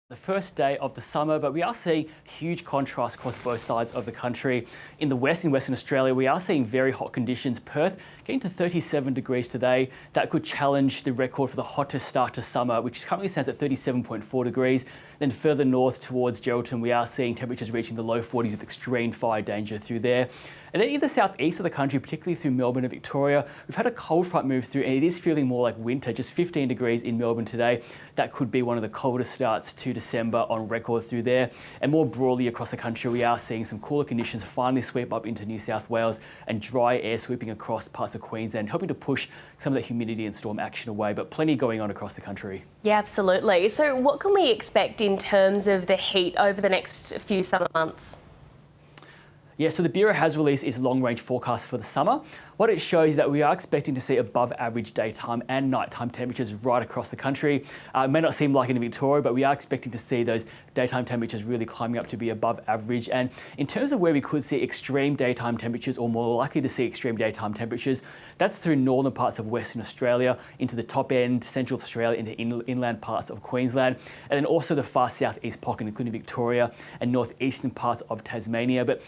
The first day of the summer, but we are seeing huge contrast across both sides of the country. In the west, in Western Australia, we are seeing very hot conditions. Perth getting to 37 degrees today. That could challenge the record for the hottest start to summer, which currently stands at 37.4 degrees. Then further north towards Geraldton, we are seeing temperatures reaching the low 40s with extreme fire danger through there. And then in the southeast of the country, particularly through Melbourne and Victoria, we've had a cold front move through and it is feeling more like winter, just 15 degrees in Melbourne today. That could be one of the coldest starts to December on record through there. And more broadly across the country, we are seeing some cooler conditions finally sweep up into New South Wales and dry air sweeping across parts of Queensland, helping to push some of the humidity and storm action away, but plenty going on across the country. Yeah, absolutely. So what can we expect in terms of the heat over the next few summer months? Yeah, so the Bureau has released its long-range forecast for the summer. What it shows is that we are expecting to see above average daytime and nighttime temperatures right across the country. It may not seem like it in Victoria, but we are expecting to see those daytime temperatures really climbing up to be above average. And in terms of where we could see extreme daytime temperatures or more likely to see extreme daytime temperatures, that's through northern parts of Western Australia, into the top end, Central Australia, into inland parts of Queensland, and then also the far southeast pocket, including Victoria and northeastern parts of Tasmania. But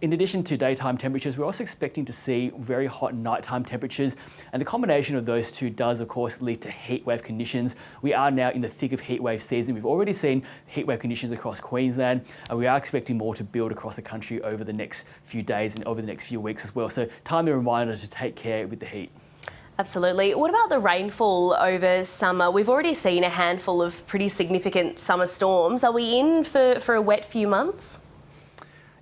in addition to daytime temperatures, we're also expecting to see very hot nighttime temperatures, and the combination of those two does of course lead to heatwave conditions. We are now in the thick of heatwave season. We've already seen heatwave conditions across Queensland, and we are expecting more to build across the country over the next few days and over the next few weeks as well. So timely reminder to take care with the heat. Absolutely. What about the rainfall over summer? We've already seen a handful of pretty significant summer storms. Are we in for a wet few months?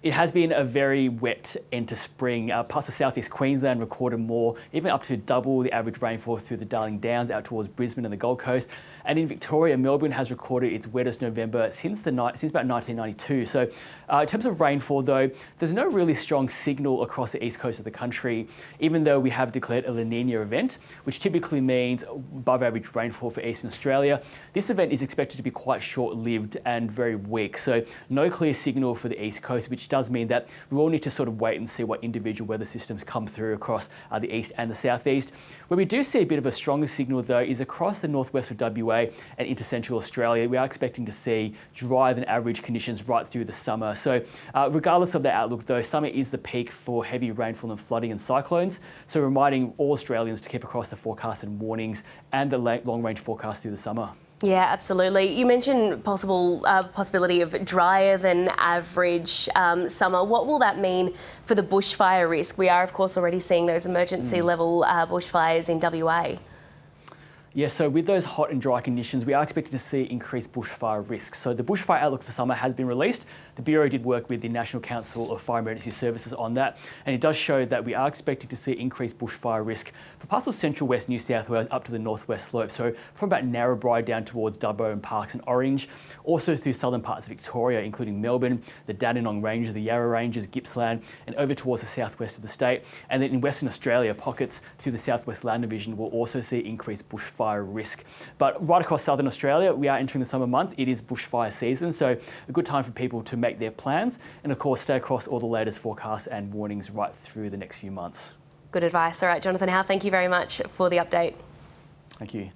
It has been a very wet end to spring. Parts of southeast Queensland recorded more, even up to double the average rainfall through the Darling Downs out towards Brisbane and the Gold Coast. And in Victoria, Melbourne has recorded its wettest November since about 1992. So in terms of rainfall though, there's no really strong signal across the east coast of the country, even though we have declared a La Nina event, which typically means above average rainfall for Eastern Australia. This event is expected to be quite short-lived and very weak. So no clear signal for the east coast, which does mean that we will need to sort of wait and see what individual weather systems come through across the east and the southeast. Where we do see a bit of a stronger signal though is across the northwest of WA and into central Australia. We are expecting to see drier than average conditions right through the summer. So regardless of the outlook though, summer is the peak for heavy rainfall and flooding and cyclones. So reminding all Australians to keep across the forecast and warnings and the long range forecast through the summer. Yeah, absolutely. You mentioned possibility of drier than average summer. What will that mean for the bushfire risk? We are, of course, already seeing those emergency level bushfires in WA. Yeah, so with those hot and dry conditions, we are expected to see increased bushfire risk. So the bushfire outlook for summer has been released. The Bureau did work with the National Council of Fire Emergency Services on that, and it does show that we are expected to see increased bushfire risk for parts of central west New South Wales up to the northwest slope. So from about Narrabri down towards Dubbo and Parkes and Orange, also through southern parts of Victoria, including Melbourne, the Dandenong Ranges, the Yarra Ranges, Gippsland, and over towards the southwest of the state. And then in Western Australia, pockets through the Southwest Land Division will also see increased bushfire risk. But right across southern Australia, we are entering the summer months. It is bushfire season, so a good time for people to make their plans and of course stay across all the latest forecasts and warnings right through the next few months. Good advice. All right, Jonathan Howe, thank you very much for the update. Thank you.